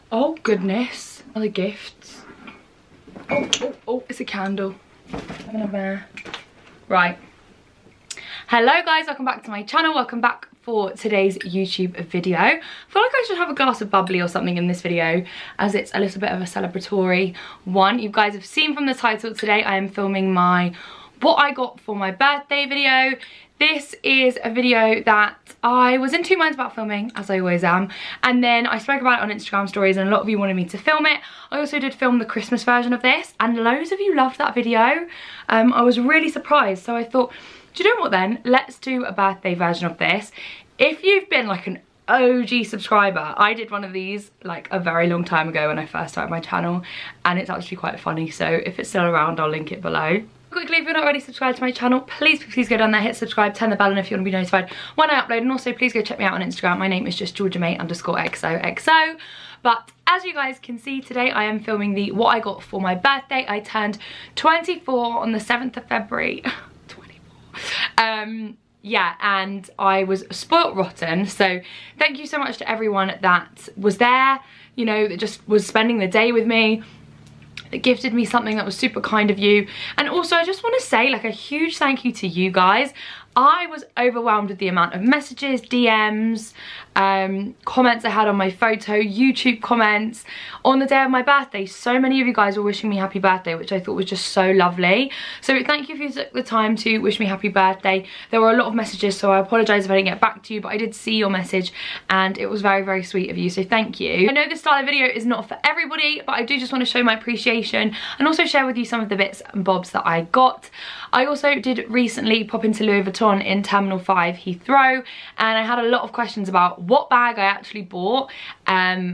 Oh goodness, other gifts. Oh, it's a candle. Having a bear. Right. Hello guys, welcome back to my channel. Welcome back for today's YouTube video. I feel like I should have a glass of bubbly or something in this video, as it's a little bit of a celebratory one. You guys have seen from the title today, I am filming my what I got for my birthday video. This is a video that I was in two minds about filming, as I always am, and then I spoke about it on Instagram stories and a lot of you wanted me to film it. I also did film the Christmas version of this and loads of you loved that video. I was really surprised, so I thought, do you know what then? Let's do a birthday version of this. If you've been like an OG subscriber, I did one of these like a very long time ago when I first started my channel, and it's actually quite funny, so if it's still around I'll link it below. Quickly, if you're not already subscribed to my channel, please go down there, hit subscribe, turn the bell on if you want to be notified when I upload, and also please go check me out on Instagram. My name is just georgiamay_XOXO. But as you guys can see, today I am filming the what I got for my birthday. I turned 24 on the 7th of February. 24. Yeah, and I was spoilt rotten, so thank you so much to everyone that was there, you know, that just was spending the day with me, that gifted me something. That was super kind of you. And also I just want to say like a huge thank you to you guys. I was overwhelmed with the amount of messages, DMs, comments I had on my photo, YouTube comments on the day of my birthday. So many of you guys were wishing me happy birthday, which I thought was just so lovely. So thank you if you took the time to wish me happy birthday. There were a lot of messages, so I apologise if I didn't get back to you, but I did see your message and it was very, very sweet of you, so thank you. I know this style of video is not for everybody, but I do just want to show my appreciation and also share with you some of the bits and bobs that I got. I also did recently pop into Louis Vuitton in Terminal 5 Heathrow, and I had a lot of questions about what bag I actually bought,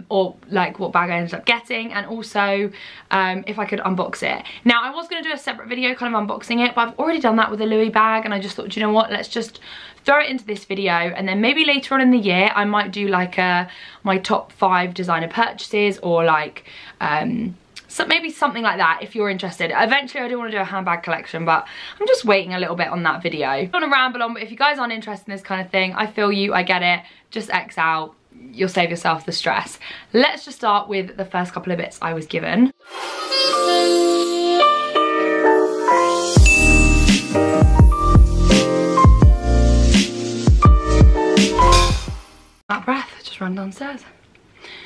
or like what bag I ended up getting, and also if I could unbox it. Now I was going to do a separate video kind of unboxing it, but I've already done that with a Louis bag, and I just thought, do you know what, let's just throw it into this video, and then maybe later on in the year I might do like my top 5 designer purchases, or like so maybe something like that if you're interested. Eventually I do want to do a handbag collection, but I'm just waiting a little bit on that video. I don't want to ramble on, but if you guys aren't interested in this kind of thing, I feel you, I get it. Just X out, you'll save yourself the stress. Let's just start with the first couple of bits I was given. That breath just ran downstairs.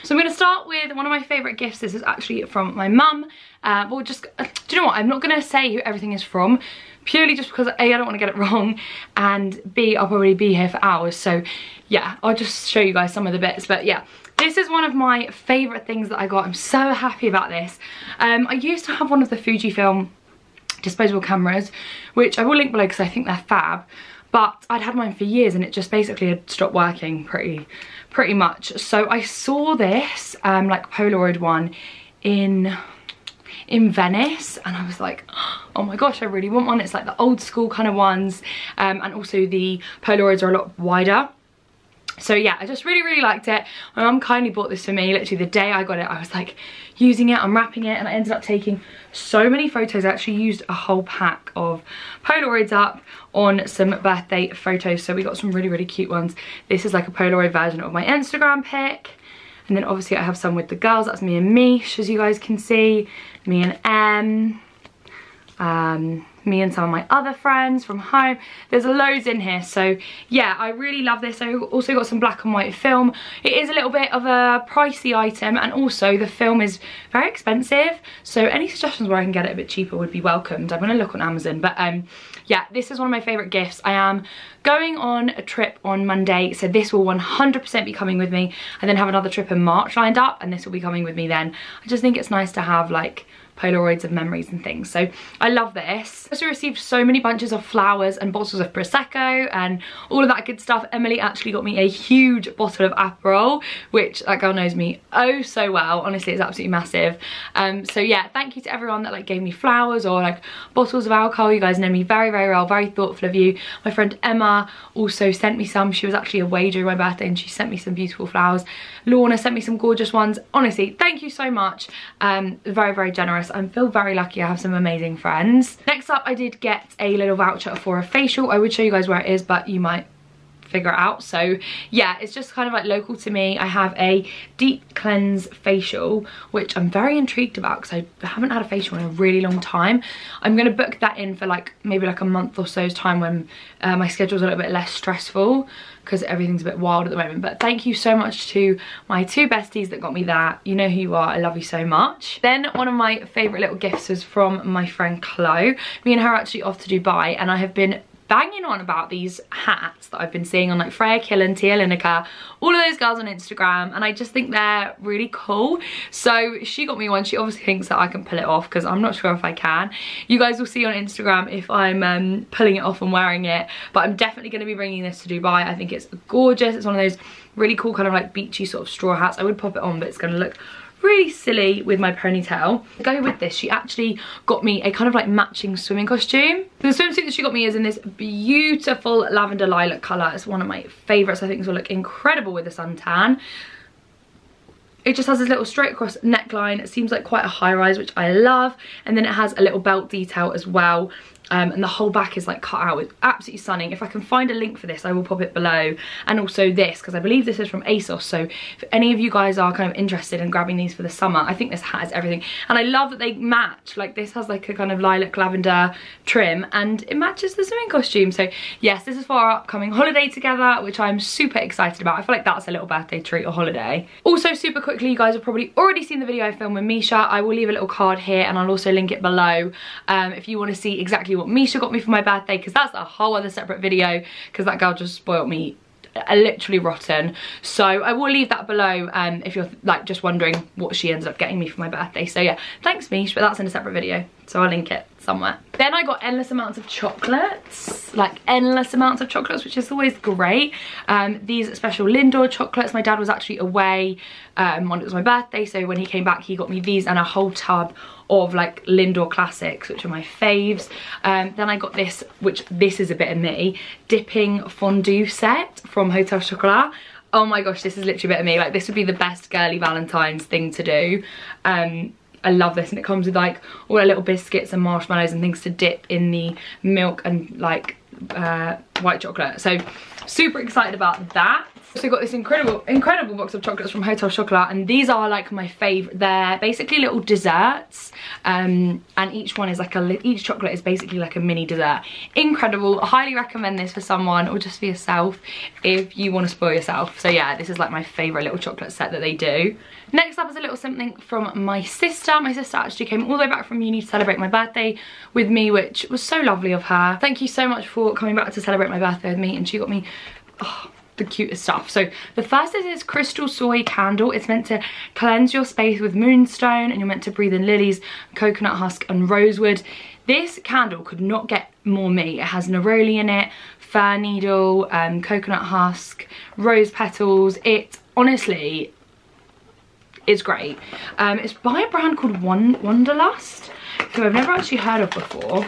So I'm going to start with one of my favourite gifts. This is actually from my mum. Well, just, do you know what? I'm not going to say who everything is from, purely just because A, I don't want to get it wrong, and B, I'll probably be here for hours. So yeah, I'll just show you guys some of the bits. But yeah, this is one of my favourite things that I got. I'm so happy about this. I used to have one of the Fujifilm disposable cameras, which I will link below because I think they're fab. But I'd had mine for years and it just basically had stopped working pretty much. So I saw this like Polaroid one in Venice, and I was like, oh my gosh, I really want one. It's like the old school kind of ones, and also the Polaroids are a lot wider. So yeah, I just really liked it. My mum kindly bought this for me. Literally the day I got it, I was like using it, unwrapping it, and I ended up taking so many photos. I actually used a whole pack of Polaroids up on some birthday photos. So we got some really cute ones. This is like a Polaroid version of my Instagram pic. And then obviously I have some with the girls. That's me and Mish, as you guys can see. Me and Em. Me and some of my other friends from home. There's loads in here, so yeah, I really love this. I also got some black and white film. It is a little bit of a pricey item, and also the film is very expensive, so any suggestions where I can get it a bit cheaper would be welcomed. I'm gonna look on Amazon, but yeah, this is one of my favorite gifts. I am going on a trip on Monday, so this will 100% be coming with me. I then have another trip in March lined up, and this will be coming with me then. I just think it's nice to have like Polaroids of memories and things, so I love this. I also received so many bunches of flowers and bottles of Prosecco and all of that good stuff. Emily actually got me a huge bottle of Aperol, which that girl knows me oh so well. Honestly, it's absolutely massive. So yeah, thank you to everyone that like gave me flowers or like bottles of alcohol. You guys know me very well, very thoughtful of you. My friend Emma also sent me some. She was actually away during my birthday and she sent me some beautiful flowers. Lorna sent me some gorgeous ones. Honestly, thank you so much. Very generous. I feel very lucky. I have some amazing friends. Next up, I did get a little voucher for a facial. I would show you guys where it is, but you might figure it out. So yeah, it's just kind of like local to me. I have a deep cleanse facial, which I'm very intrigued about because I haven't had a facial in a really long time. I'm gonna book that in for like maybe like a month or so's time when my schedule's a little bit less stressful, because everything's a bit wild at the moment. But thank you so much to my two besties that got me that. You know who you are, I love you so much. Then one of my favourite little gifts was from my friend Chloe. Me and her are actually off to Dubai, and I have been banging on about these hats that I've been seeing on like Freya Killen, Tia Lineker, all of those girls on Instagram, and I just think they're really cool. So she got me one. She obviously thinks that I can pull it off, because I'm not sure if I can. You guys will see on Instagram if I'm pulling it off and wearing it, but I'm definitely going to be bringing this to Dubai. I think it's gorgeous. It's one of those really cool kind of like beachy sort of straw hats. I would pop it on, but it's going to look really silly with my ponytail. To go with this, she actually got me a kind of like matching swimming costume. The swimsuit that she got me is in this beautiful lavender lilac colour. It's one of my favourites. I think this will look incredible with a suntan. It just has this little straight across neckline. It seems like quite a high rise, which I love. And then it has a little belt detail as well. And the whole back is like cut out. It's absolutely stunning. If I can find a link for this, I will pop it below. And also this, because I believe this is from ASOS. So if any of you guys are kind of interested in grabbing these for the summer, I think this hat has everything. And I love that they match. Like this has like a kind of lilac lavender trim, and it matches the swimming costume. So yes, this is for our upcoming holiday together, which I'm super excited about. I feel like that's a little birthday treat or holiday. Also, super quickly, you guys have probably already seen the video I filmed with Misha. I will leave a little card here, and I'll also link it below if you want to see exactly what Misha got me for my birthday, because that's a whole other separate video, because that girl just spoiled me literally rotten. So I will leave that below if you're like just wondering what she ended up getting me for my birthday. So yeah, thanks Mish, but that's in a separate video, so I'll link it somewhere. Then I got endless amounts of chocolates, like endless amounts of chocolates, which is always great. These special Lindor chocolates. My dad was actually away when it was my birthday, so when he came back he got me these and a whole tub of like Lindor classics, which are my faves. Then I got this, which this is a bit of me, dipping fondue set from Hotel Chocolat. Oh my gosh, this is literally a bit of me. Like this would be the best girly Valentine's thing to do. I love this, and it comes with like all the little biscuits and marshmallows and things to dip in the milk and like white chocolate. So super excited about that. So got this incredible box of chocolates from Hotel Chocolat, and these are like my favourite. They're basically little desserts, and each one is like each chocolate is basically like a mini dessert. Incredible. I highly recommend this for someone or just for yourself if you want to spoil yourself. So yeah, this is like my favourite little chocolate set that they do. Next up is a little something from my sister. My sister actually came all the way back from uni to celebrate my birthday with me, which was so lovely of her. Thank you so much for coming back to celebrate my birthday with me, and she got me the cutest stuff. So the first is this crystal soy candle. It's meant to cleanse your space with moonstone, and you're meant to breathe in lilies, coconut husk and rosewood. This candle could not get more me. It has neroli in it, fir needle, coconut husk, rose petals. It honestly is great. It's by a brand called Wanderlust, who I've never actually heard of before.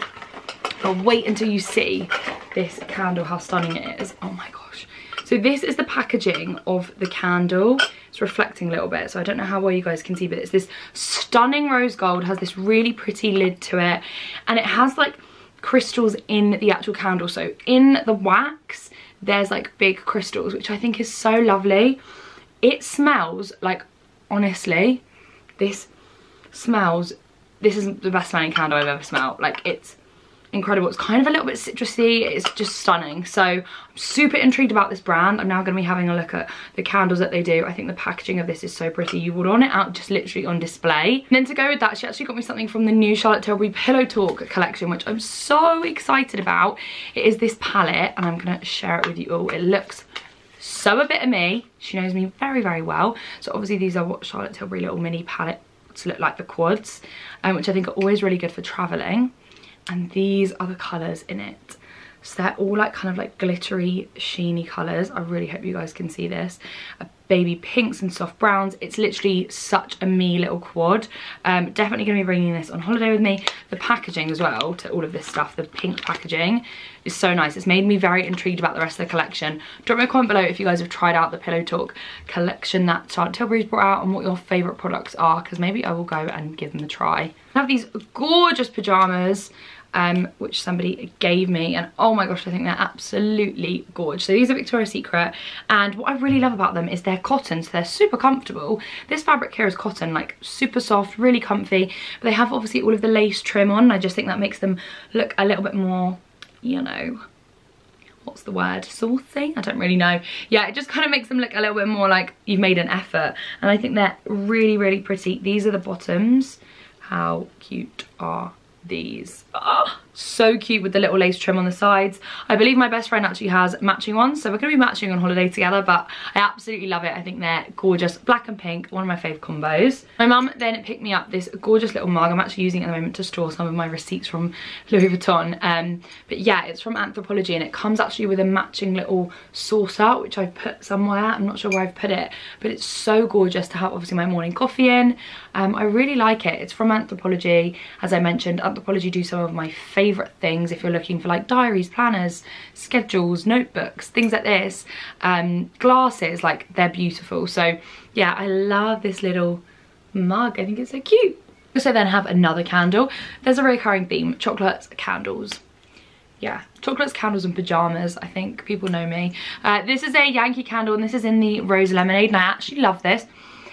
But wait until you see this candle, how stunning it is. Oh my gosh. So this is the packaging of the candle. It's reflecting a little bit, so I don't know how well you guys can see, but it's this stunning rose gold, has this really pretty lid to it, and it has like crystals in the actual candle. So in the wax, there's like big crystals, which I think is so lovely. It smells like, honestly, this isn't the best smelling candle I've ever smelled. Like, it's incredible. It's kind of a little bit citrusy. It's just stunning. So I'm super intrigued about this brand. I'm now going to be having a look at the candles that they do. I think the packaging of this is so pretty. You would want it out just literally on display. And then to go with that, she actually got me something from the new Charlotte Tilbury Pillow Talk collection, which I'm so excited about. It is this palette, and I'm going to share it with you all. It looks so a bit of me. She knows me very, very well. So obviously these are what Charlotte Tilbury little mini palettes look like, the quads, which I think are always really good for traveling. And these are the colours in it. So they're all like kind of like glittery, sheeny colours. I really hope you guys can see this. Baby pinks and soft browns. It's literally such a me little quad. Definitely going to be bringing this on holiday with me. The packaging as well to all of this stuff, the pink packaging, is so nice. It's made me very intrigued about the rest of the collection. Drop me a comment below if you guys have tried out the Pillow Talk collection that Charlotte Tilbury's brought out, and what your favourite products are, because maybe I will go and give them a try. I have these gorgeous pyjamas. which somebody gave me, and oh my gosh, I think they're absolutely gorgeous. So these are Victoria's Secret, and what I really love about them is they're cotton, so they're super comfortable. This fabric here is cotton, like super soft, really comfy, but they have obviously all of the lace trim on. I just think that makes them look a little bit more, you know, what's the word, saucy? I don't really know. Yeah, it just kind of makes them look a little bit more like you've made an effort, and I think they're really, really pretty. These are the bottoms. How cute are these? Oh, so cute with the little lace trim on the sides. I believe my best friend actually has matching ones, so we're going to be matching on holiday together, but I absolutely love it. I think they're gorgeous. Black and pink, one of my fave combos. My mum then picked me up this gorgeous little mug. I'm actually using it at the moment to store some of my receipts from Louis Vuitton. But yeah, it's from Anthropologie, and it comes actually with a matching little saucer, which I've put somewhere. I'm not sure where I've put it, but it's so gorgeous to have obviously my morning coffee in. I really like it. It's from Anthropologie. As I mentioned, Anthropologie do some of my favourite things if you're looking for like diaries, planners, schedules, notebooks, things like this. Glasses, like they're beautiful. So yeah, I love this little mug. I think it's so cute. So then have another candle. There's a recurring theme, chocolates, candles. Yeah, chocolates, candles and pajamas. I think people know me. This is a Yankee Candle, and this is in the Rose Lemonade, and I actually love this.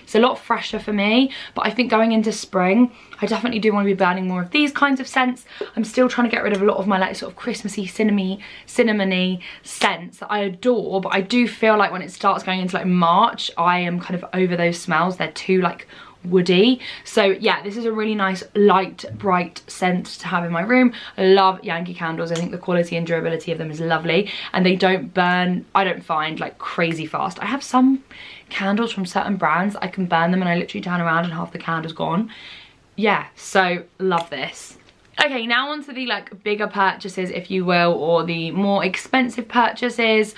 It's a lot fresher for me, but I think going into spring, I definitely do want to be burning more of these kinds of scents. I'm still trying to get rid of a lot of my like sort of Christmassy, cinnamony scents that I adore, but I do feel like when it starts going into like March, I am kind of over those smells. They're too like woody. So yeah, this is a really nice light bright scent to have in my room. I love Yankee Candles. I think the quality and durability of them is lovely, and they don't burn, I don't find, like crazy fast. I have some candles from certain brands, I can burn them and I literally turn around and half the candle's gone. Yeah, so love this. Okay, now on to the like bigger purchases, if you will, or the more expensive purchases.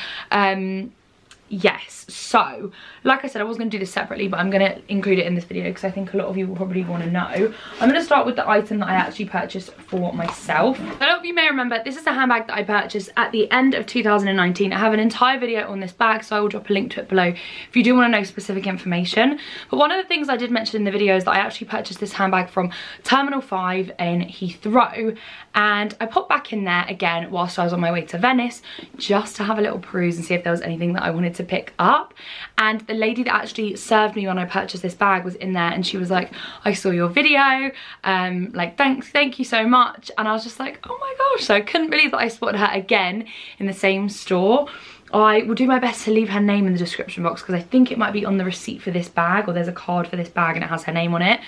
Yes, so like I said, I was going to do this separately, but I'm going to include it in this video because I think a lot of you will probably want to know. I'm going to start with the item that I actually purchased for myself. A lot of you may remember, this is a handbag that I purchased at the end of 2019. I have an entire video on this bag, so I will drop a link to it below if you do want to know specific information. But one of the things I did mention in the video is that I actually purchased this handbag from Terminal 5 in Heathrow, and I popped back in there again whilst I was on my way to Venice just to have a little peruse and see if there was anything that I wanted to pick up. And the lady that actually served me when I purchased this bag was in there, and she was like, I saw your video, like thank you so much. And I was just like, oh my gosh. So I couldn't believe that I spotted her again in the same store. I will do my best to leave her name in the description box because I think it might be on the receipt for this bag, or there's a card for this bag and it has her name on it.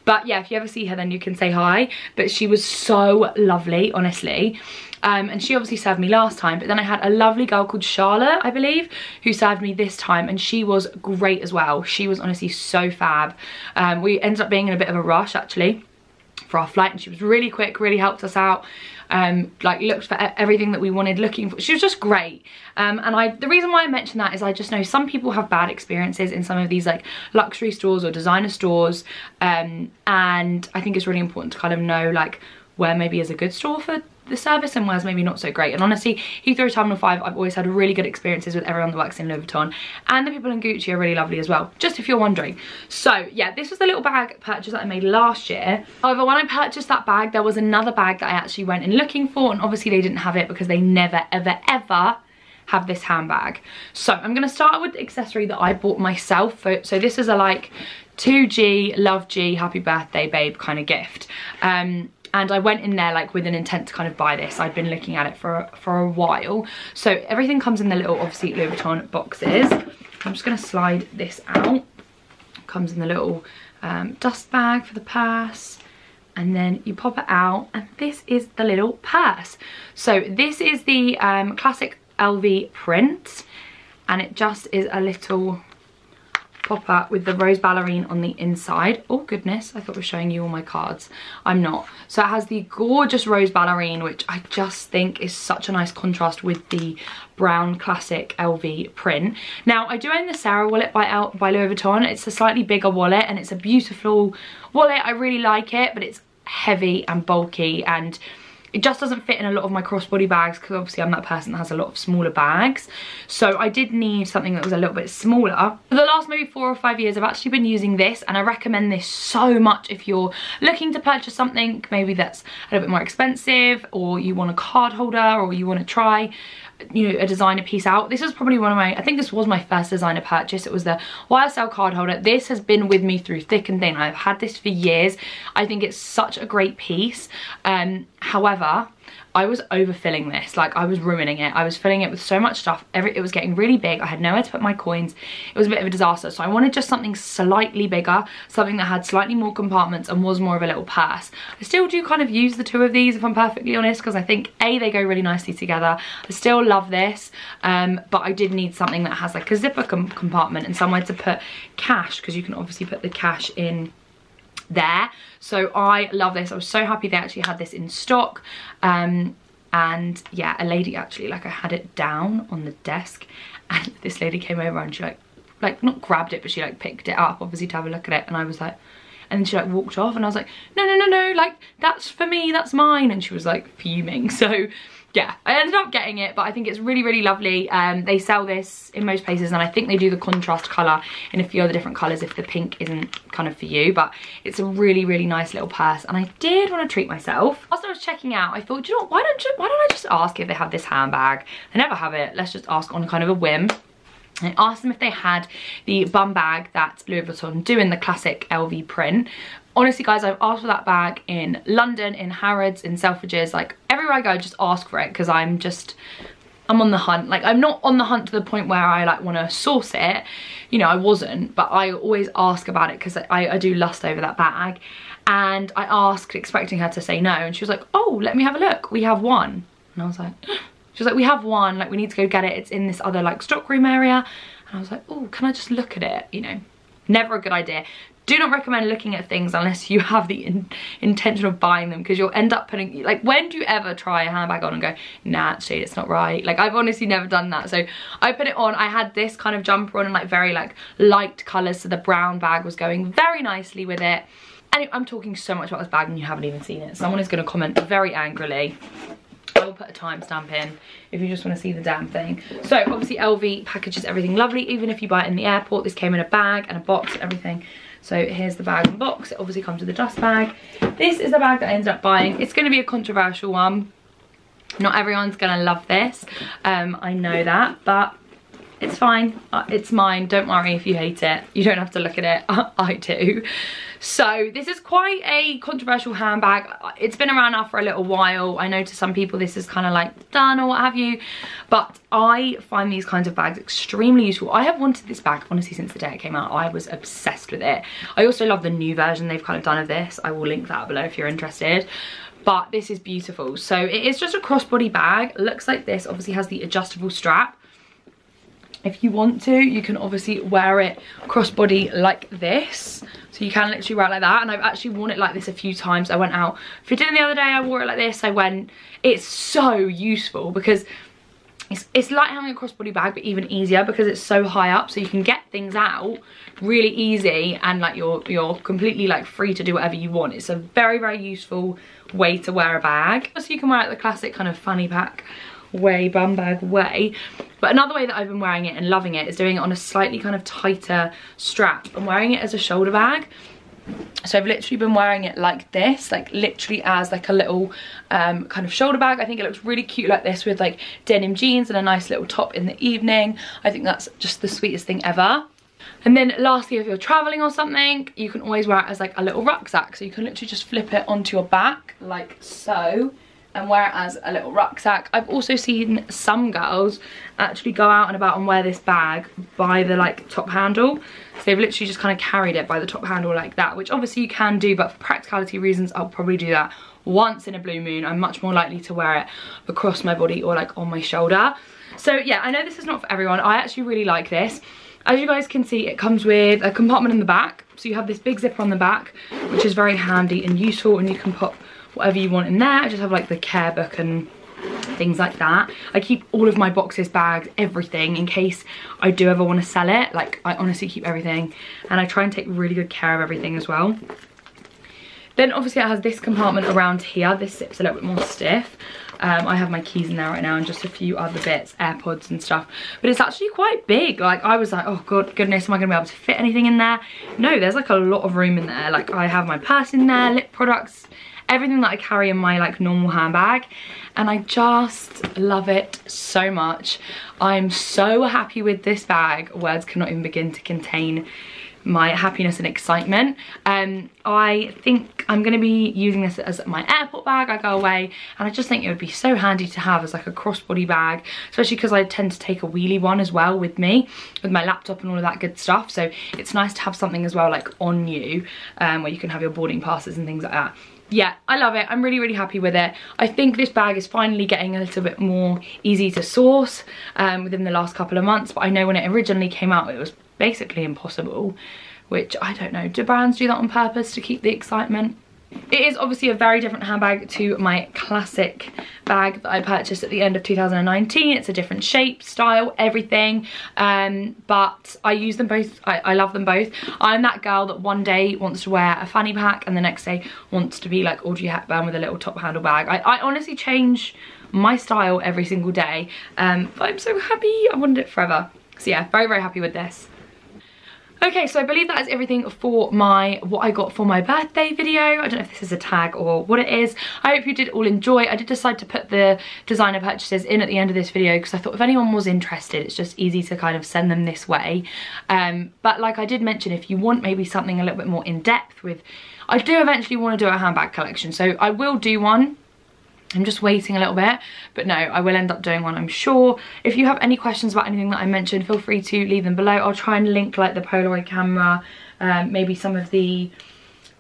But yeah, if you ever see her, then you can say hi. But she was so lovely, honestly. And she obviously served me last time, but then I had a lovely girl called Charlotte, I believe, who served me this time, and she was great as well. She was honestly so fab. We ended up being in a bit of a rush actually for our flight, and she was really quick, really helped us out, like looked for everything that we wanted looking for. She was just great. And the reason why I mention that is I just know some people have bad experiences in some of these like luxury stores or designer stores, and I think it's really important to kind of know like where maybe is a good store for the service and where's maybe not so great. And honestly, Heathrow Terminal 5, I've always had really good experiences with everyone that works in Louis Vuitton, and the people in Gucci are really lovely as well, just if you're wondering. So yeah, this was the little bag purchase that I made last year. However, when I purchased that bag, there was another bag that I actually went in looking for, and obviously they didn't have it because they never ever ever have this handbag. So I'm going to start with the accessory that I bought myself. So this is a like 2G, love G, happy birthday babe kind of gift. And I went in there like with an intent to kind of buy this. I'd been looking at it for a while. So everything comes in the little, obviously, Louis Vuitton boxes. I'm just going to slide this out. Comes in the little dust bag for the purse. And then you pop it out, and this is the little purse. So this is the classic LV print, and it just is a little popper with the rose ballerine on the inside. Oh goodness, I thought I was showing you all my cards. I'm not. So it has the gorgeous rose ballerine, which I just think is such a nice contrast with the brown classic LV print. Now I do own the Sarah wallet by Louis Vuitton. It's a slightly bigger wallet, and it's a beautiful wallet. I really like it, but it's heavy and bulky, and it just doesn't fit in a lot of my crossbody bags because obviously I'm that person that has a lot of smaller bags. So I did need something that was a little bit smaller. For the last maybe 4 or 5 years, I've actually been using this, and I recommend this so much if you're looking to purchase something maybe that's a little bit more expensive, or you want a card holder, or you want to try, you know, a designer piece out. This is probably one of my, I think this was my first designer purchase. It was the YSL card holder. This has been with me through thick and thin. I've had this for years. I think it's such a great piece. However, I was overfilling this, like I was ruining it. I was filling it with so much stuff. It was getting really big. I had nowhere to put my coins. It was a bit of a disaster. So I wanted just something slightly bigger, something that had slightly more compartments and was more of a little purse. I still do kind of use the two of these, if I'm perfectly honest, because I think A, they go really nicely together. I still love this, but I did need something that has like a zipper compartment and somewhere to put cash, because you can obviously put the cash in there. So I love this. I was so happy they actually had this in stock. And yeah, a lady actually, like I had it down on the desk, and this lady came over and she like not grabbed it, but she like picked it up obviously to have a look at it, and I was like, and then she like walked off, and I was like, no, like that's for me, that's mine. And she was like fuming. So yeah, I ended up getting it, but I think it's really, really lovely. They sell this in most places, and I think they do the contrast colour in a few other different colours if the pink isn't kind of for you, but it's a really, really nice little purse, and I did want to treat myself. Whilst I was checking out, I thought, do you know what, why don't I just ask if they have this handbag? They never have it. Let's just ask on kind of a whim. I asked them if they had the bum bag that Louis Vuitton do in the classic LV print. Honestly guys, I've asked for that bag in London, in Harrods, in Selfridges, like everywhere I go I just ask for it, because I'm on the hunt. Like I'm not on the hunt to the point where I like want to source it, you know, I wasn't, but I always ask about it because I do lust over that bag. And I asked expecting her to say no, and she was like, oh, let me have a look, we have one. And I was like, she was like, we have one, like we need to go get it, it's in this other like stockroom area. And I was like, oh, can I just look at it? You know, never a good idea. Do not recommend looking at things unless you have the intention of buying them, because you'll end up putting, like, when do you ever try a handbag on and go, nah, actually it's not right? Like I've honestly never done that. So I put it on, I had this kind of jumper on and like very like light colours, so the brown bag was going very nicely with it. And I'm talking so much about this bag and you haven't even seen it. Someone is going to comment very angrily. I will put a timestamp in if you just want to see the damn thing. So obviously LV packages everything lovely, even if you buy it in the airport. This came in a bag and a box and everything. So here's the bag and box. It obviously comes with a dust bag. This is the bag that I ended up buying. It's going to be a controversial one. Not everyone's going to love this. I know that, but it's fine. It's mine. Don't worry if you hate it. You don't have to look at it. I do. So this is quite a controversial handbag. It's been around now for a little while. I know to some people this is kind of like done or what have you, but I find these kinds of bags extremely useful. I have wanted this bag honestly since the day it came out. I was obsessed with it. I also love the new version they've kind of done of this. I will link that below if you're interested. But this is beautiful. So it is just a crossbody bag. It looks like this. Obviously has the adjustable strap. If you want to, you can obviously wear it crossbody like this. So you can literally wear it like that. And I've actually worn it like this a few times. I went out for dinner the other day, I wore it like this. It's so useful because it's like having a crossbody bag, but even easier because it's so high up. So you can get things out really easy and like you're completely like free to do whatever you want. It's a very, very useful way to wear a bag. So you can wear it the classic kind of fanny pack way, bum bag way. But another way that I've been wearing it and loving it is doing it on a slightly kind of tighter strap. I'm wearing it as a shoulder bag. So I've literally been wearing it like this, like literally as like a little kind of shoulder bag. I think it looks really cute like this with like denim jeans and a nice little top in the evening. I think that's just the sweetest thing ever. And then lastly, if you're traveling or something, you can always wear it as like a little rucksack. So you can literally just flip it onto your back like so and wear it as a little rucksack. I've also seen some girls actually go out and about and wear this bag by the like top handle. So they've literally just kind of carried it by the top handle like that, which obviously you can do, but for practicality reasons, I'll probably do that once in a blue moon. I'm much more likely to wear it across my body or like on my shoulder. So yeah, I know this is not for everyone. I actually really like this. As you guys can see, it comes with a compartment in the back. So you have this big zipper on the back, which is very handy and useful, and you can put whatever you want in there. I just have like the care book and things like that. I keep all of my boxes, bags, everything in case I do ever want to sell it. Like I honestly keep everything, and I try and take really good care of everything as well. Then obviously it has this compartment around here. This zip's a little bit more stiff. I have my keys in there right now and just a few other bits, AirPods and stuff. But it's actually quite big. Like, I was like, oh goodness, am I gonna be able to fit anything in there? No, there's like a lot of room in there. Like, I have my purse in there, lip products, everything that I carry in my like normal handbag. And I just love it so much. I'm so happy with this bag. Words cannot even begin to contain my happiness and excitement. I think I'm going to be using this as my airport bag. I go away, and I just think it would be so handy to have as like a crossbody bag, especially because I tend to take a wheelie one as well with me, with my laptop and all of that good stuff. So it's nice to have something as well like on you, where you can have your boarding passes and things like that. Yeah, I love it. I'm really, really happy with it. I think this bag is finally getting a little bit more easy to source within the last couple of months. But I know when it originally came out, it was basically impossible, which I don't know. Do brands do that on purpose to keep the excitement? It is obviously a very different handbag to my classic bag that I purchased at the end of 2019. It's a different shape, style, everything. But I use them both. I love them both. I'm that girl that one day wants to wear a fanny pack and the next day wants to be like Audrey Hepburn with a little top handle bag. I honestly change my style every single day. But I'm so happy. I wanted it forever. So yeah, very, very happy with this. Okay, so I believe that is everything for what I got for my birthday video. I don't know if this is a tag or what it is. I hope you did all enjoy. I did decide to put the designer purchases in at the end of this video because I thought if anyone was interested, it's just easy to kind of send them this way. But like I did mention, if you want maybe something a little bit more in depth with, I do eventually want to do a handbag collection. So I will do one. I'm just waiting a little bit, but no, I will end up doing one, I'm sure. If you have any questions about anything that I mentioned, feel free to leave them below. I'll try and link like the Polaroid camera, maybe some of the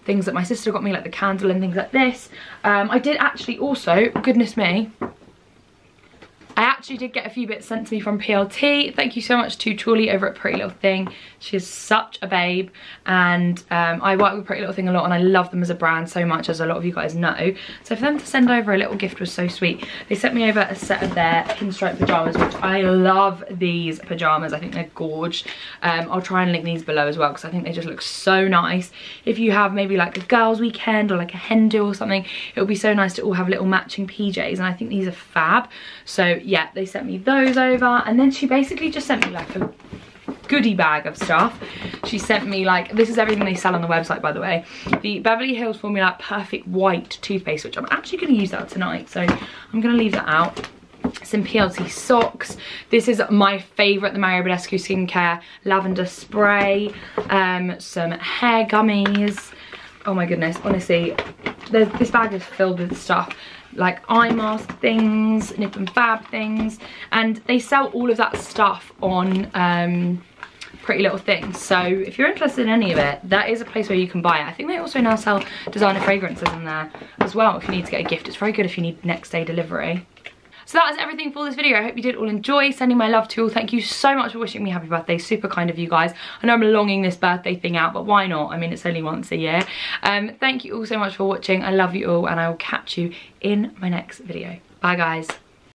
things that my sister got me, like the candle and things like this. I did actually also, goodness me, I actually did get a few bits sent to me from PLT. Thank you so much to Truly over at Pretty Little Thing. She is such a babe, and I work with Pretty Little Thing a lot and I love them as a brand so much, as a lot of you guys know. So for them to send over a little gift was so sweet. They sent me over a set of their pinstripe pyjamas, which I love these pyjamas. I think they're gorgeous. I'll try and link these below as well because I think they just look so nice. If you have maybe like a girls weekend or like a hen do or something, it would be so nice to all have little matching PJs, and I think these are fab. So yeah, they sent me those over, and then she basically just sent me like a goodie bag of stuff. She sent me like, this is everything they sell on the website, by the way, the Beverly Hills Formula Perfect White toothpaste, which I'm actually going to use that tonight, so I'm going to leave that out. Some PLT socks. This is my favourite, the Mario Badescu Skincare lavender spray. Some hair gummies. Oh my goodness, honestly, this bag is filled with stuff like eye mask things, nip and fab things, and they sell all of that stuff on Pretty Little Things. So if you're interested in any of it, that is a place where you can buy it. I think they also now sell designer fragrances in there as well if you need to get a gift. It's very good if you need next day delivery. So that is everything for this video. I hope you did all enjoy. Sending my love to you all. Thank you so much for wishing me happy birthday. Super kind of you guys. I know I'm longing this birthday thing out, but why not? I mean, it's only once a year. Thank you all so much for watching. I love you all, and I will catch you in my next video. Bye guys.